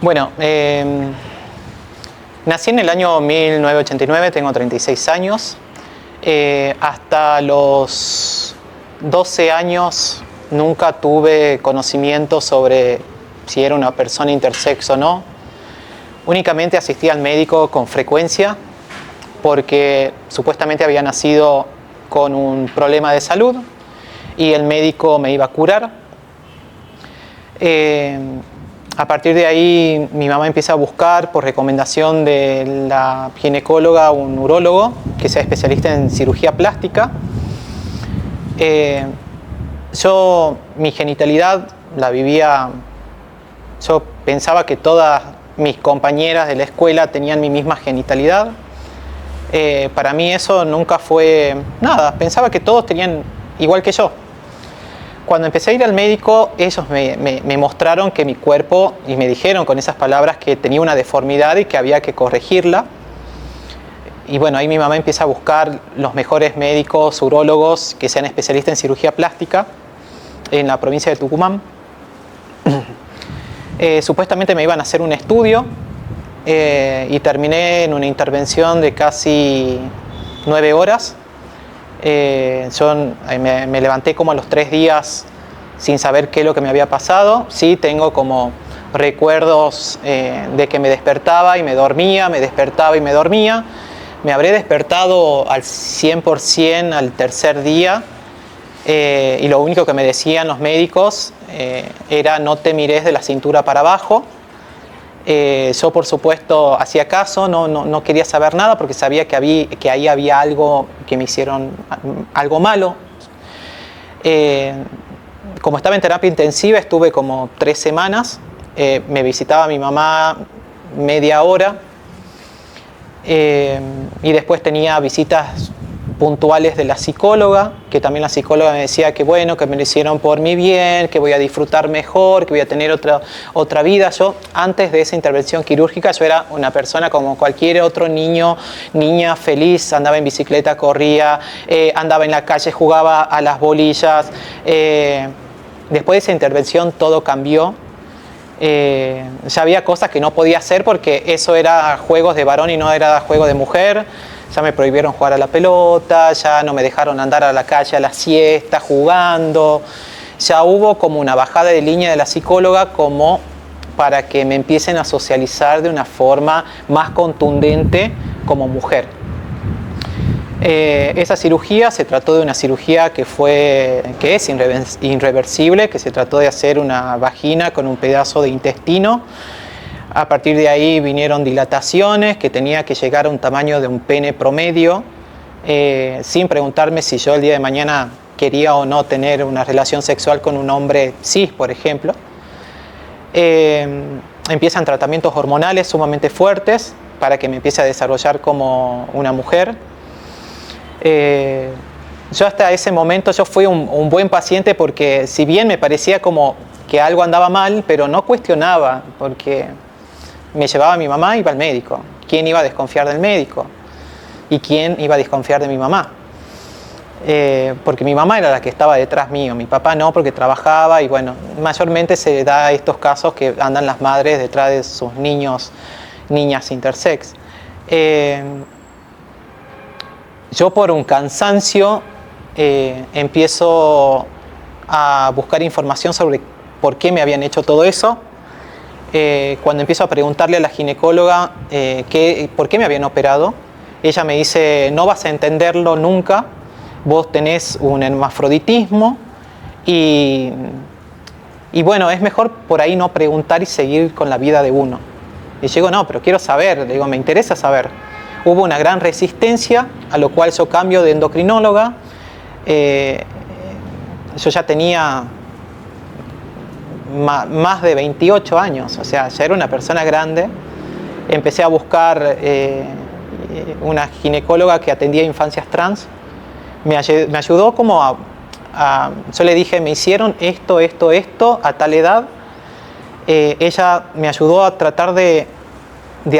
Bueno, nací en el año 1989, tengo 36 años. Hasta los 12 años nunca tuve conocimiento sobre si era una persona intersex o no. Únicamente asistía al médico con frecuencia porque supuestamente había nacido con un problema de salud y el médico me iba a curar. A partir de ahí mi mamá empieza a buscar por recomendación de la ginecóloga un urólogo que sea especialista en cirugía plástica. Yo mi genitalidad la vivía, yo pensaba que todas mis compañeras de la escuela tenían mi misma genitalidad. Para mí eso nunca fue nada, pensaba que todos tenían igual que yo. Cuando empecé a ir al médico, ellos me mostraron que mi cuerpo, y me dijeron con esas palabras que tenía una deformidad y que había que corregirla. Y bueno, ahí mi mamá empieza a buscar los mejores médicos, urólogos, que sean especialistas en cirugía plástica en la provincia de Tucumán. Supuestamente me iban a hacer un estudio y terminé en una intervención de casi 9 horas. Yo me levanté como a los 3 días sin saber qué es lo que me había pasado. Sí, tengo como recuerdos de que me despertaba y me dormía, me despertaba y me dormía. Me habré despertado al 100% al tercer día y lo único que me decían los médicos era no te mires de la cintura para abajo. Yo por supuesto hacía caso, no quería saber nada porque sabía que ahí había algo que me hicieron algo malo. Como estaba en terapia intensiva estuve como 3 semanas, me visitaba mi mamá media hora y después tenía visitas puntuales de la psicóloga, que también la psicóloga me decía que bueno, que me lo hicieron por mi bien, que voy a disfrutar mejor, que voy a tener otra vida. Yo, antes de esa intervención quirúrgica, yo era una persona como cualquier otro niño, niña feliz, andaba en bicicleta, corría, andaba en la calle, jugaba a las bolillas. Después de esa intervención todo cambió. Ya había cosas que no podía hacer porque eso era juegos de varón y no era juego de mujer. Ya me prohibieron jugar a la pelota, ya no me dejaron andar a la calle a la siesta jugando. Ya hubo como una bajada de línea de la psicóloga como para que me empiecen a socializar de una forma más contundente como mujer. Esa cirugía se trató de una cirugía que es irreversible, que se trató de hacer una vagina con un pedazo de intestino. A partir de ahí vinieron dilataciones, que tenía que llegar a un tamaño de un pene promedio, sin preguntarme si yo el día de mañana quería o no tener una relación sexual con un hombre cis, por ejemplo. Empiezan tratamientos hormonales sumamente fuertes para que me empiece a desarrollar como una mujer. Yo hasta ese momento yo fui un buen paciente porque si bien me parecía como que algo andaba mal, pero no cuestionaba porque me llevaba a mi mamá y iba al médico. ¿Quién iba a desconfiar del médico? ¿Y quién iba a desconfiar de mi mamá? Porque mi mamá era la que estaba detrás mío, mi papá no, porque trabajaba y bueno, mayormente se da estos casos que andan las madres detrás de sus niños, niñas intersex. Yo por un cansancio empiezo a buscar información sobre por qué me habían hecho todo eso. Cuando empiezo a preguntarle a la ginecóloga por qué me habían operado, ella me dice, no vas a entenderlo nunca, vos tenés un hermafroditismo y bueno, es mejor por ahí no preguntar y seguir con la vida de uno. Y yo digo, no, pero quiero saber, le digo, me interesa saber. Hubo una gran resistencia, a lo cual yo cambio de endocrinóloga. Yo ya tenía más de 28 años, o sea, ya era una persona grande. Empecé a buscar una ginecóloga que atendía infancias trans. Me ayudó como yo le dije, me hicieron esto a tal edad. Ella me ayudó a tratar de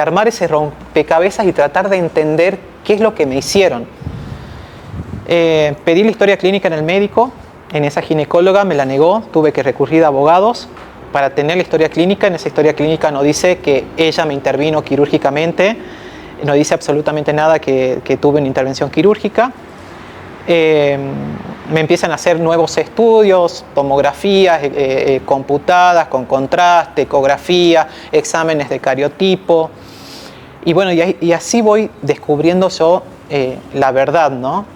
armar ese rompecabezas y tratar de entender qué es lo que me hicieron. Pedí la historia clínica en el médico, en esa ginecóloga me la negó, tuve que recurrir a abogados. para tener la historia clínica. En esa historia clínica no dice que ella me intervino quirúrgicamente, no dice absolutamente nada que tuve una intervención quirúrgica. Me empiezan a hacer nuevos estudios, tomografías computadas con contraste, ecografía, exámenes de cariotipo. Y bueno, y así voy descubriendo yo la verdad, ¿no?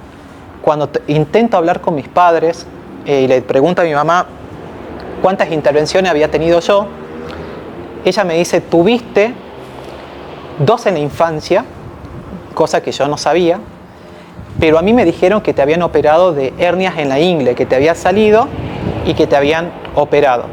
Cuando intento hablar con mis padres y le pregunto a mi mamá cuántas intervenciones había tenido yo, ella me dice, tuviste 2 en la infancia, cosa que yo no sabía, pero a mí me dijeron que te habían operado de hernias en la ingle, que te había salido y que te habían operado.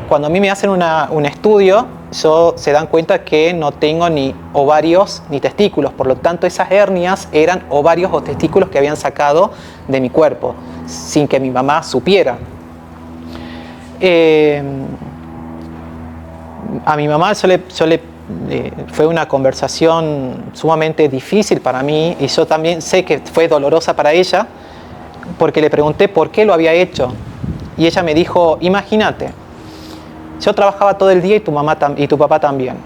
Cuando a mí me hacen un estudio, se dan cuenta que no tengo ni ovarios ni testículos, por lo tanto esas hernias eran ovarios o testículos que habían sacado de mi cuerpo, sin que mi mamá supiera. A mi mamá fue una conversación sumamente difícil para mí, y yo también sé que fue dolorosa para ella, porque le pregunté por qué lo había hecho, y ella me dijo, imagínate, yo trabajaba todo el día y tu papá también.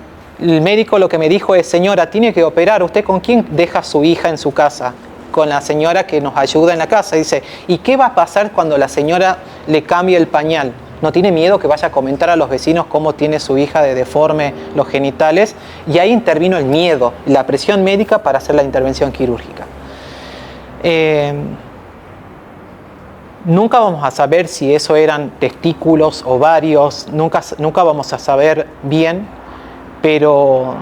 El médico lo que me dijo es, señora, tiene que operar. ¿Usted con quién deja a su hija en su casa? Con la señora que nos ayuda en la casa. Dice, ¿y qué va a pasar cuando la señora le cambie el pañal? ¿No tiene miedo que vaya a comentar a los vecinos cómo tiene su hija de deforme los genitales? Y ahí intervino el miedo, la presión médica para hacer la intervención quirúrgica. Nunca vamos a saber si eso eran testículos, ovarios, nunca vamos a saber bien, pero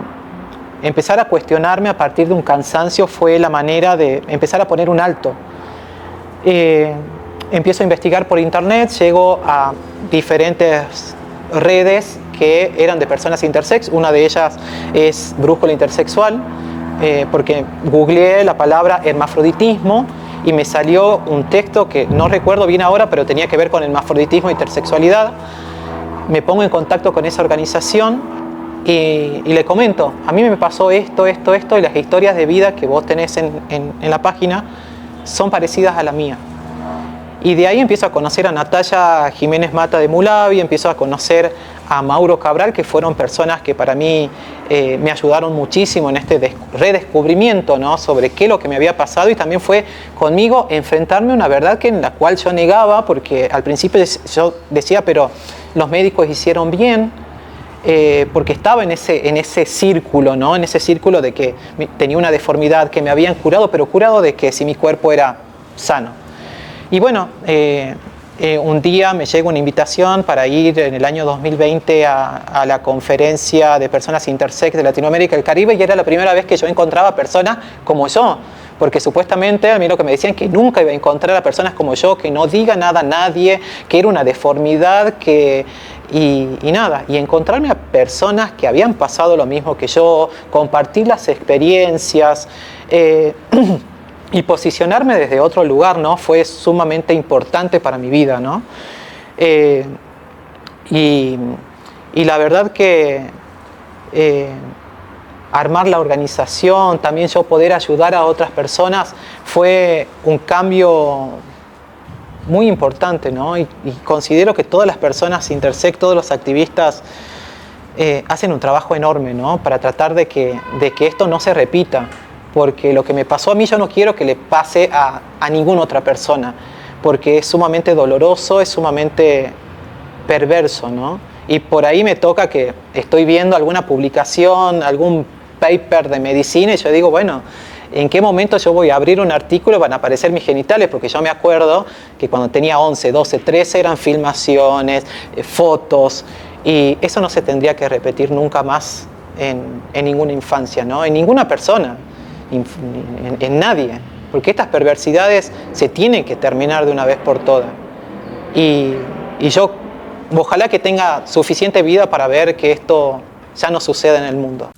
empezar a cuestionarme a partir de un cansancio fue la manera de empezar a poner un alto. Empiezo a investigar por internet, llego a diferentes redes que eran de personas intersex, una de ellas es Brújula Intersexual, porque googleé la palabra hermafroditismo, y me salió un texto que no recuerdo bien ahora, pero tenía que ver con el hermafroditismo e intersexualidad. Me pongo en contacto con esa organización y le comento, a mí me pasó esto, y las historias de vida que vos tenés en la página son parecidas a la mía. Y de ahí empiezo a conocer a Natalia Jiménez Mata de Mulavi, empiezo a conocer a Mauro Cabral, que fueron personas que para mí me ayudaron muchísimo en este redescubrimiento, ¿no?, sobre qué es lo que me había pasado, y también fue conmigo enfrentarme a una verdad en la cual yo negaba, porque al principio yo decía, pero los médicos hicieron bien, porque estaba en ese círculo, ¿no?, en ese círculo de que tenía una deformidad, que me habían curado, pero curado de que si mi cuerpo era sano. Y bueno, un día me llega una invitación para ir en el año 2020 a la conferencia de personas intersex de Latinoamérica y el Caribe, y era la primera vez que yo encontraba personas como yo, porque supuestamente a mí lo que me decían que nunca iba a encontrar a personas como yo, que no diga nada a nadie, que era una deformidad, y nada, y encontrarme a personas que habían pasado lo mismo que yo, compartir las experiencias, y posicionarme desde otro lugar, ¿no?, fue sumamente importante para mi vida, ¿no? Y la verdad que armar la organización, también yo poder ayudar a otras personas, fue un cambio muy importante, ¿no? Y considero que todas las personas intersex, todos los activistas, hacen un trabajo enorme, ¿no?, para tratar de que esto no se repita. Porque lo que me pasó a mí yo no quiero que le pase a ninguna otra persona, porque es sumamente doloroso, es sumamente perverso, ¿no? Y por ahí me toca que estoy viendo alguna publicación, algún paper de medicina, y yo digo, bueno, ¿en qué momento yo voy a abrir un artículo y van a aparecer mis genitales? Porque yo me acuerdo que cuando tenía 11, 12, 13 eran filmaciones, fotos, y eso no se tendría que repetir nunca más en ninguna infancia, ¿no?, en ninguna persona. En nadie, porque estas perversidades se tienen que terminar de una vez por todas, y yo ojalá que tenga suficiente vida para ver que esto ya no suceda en el mundo.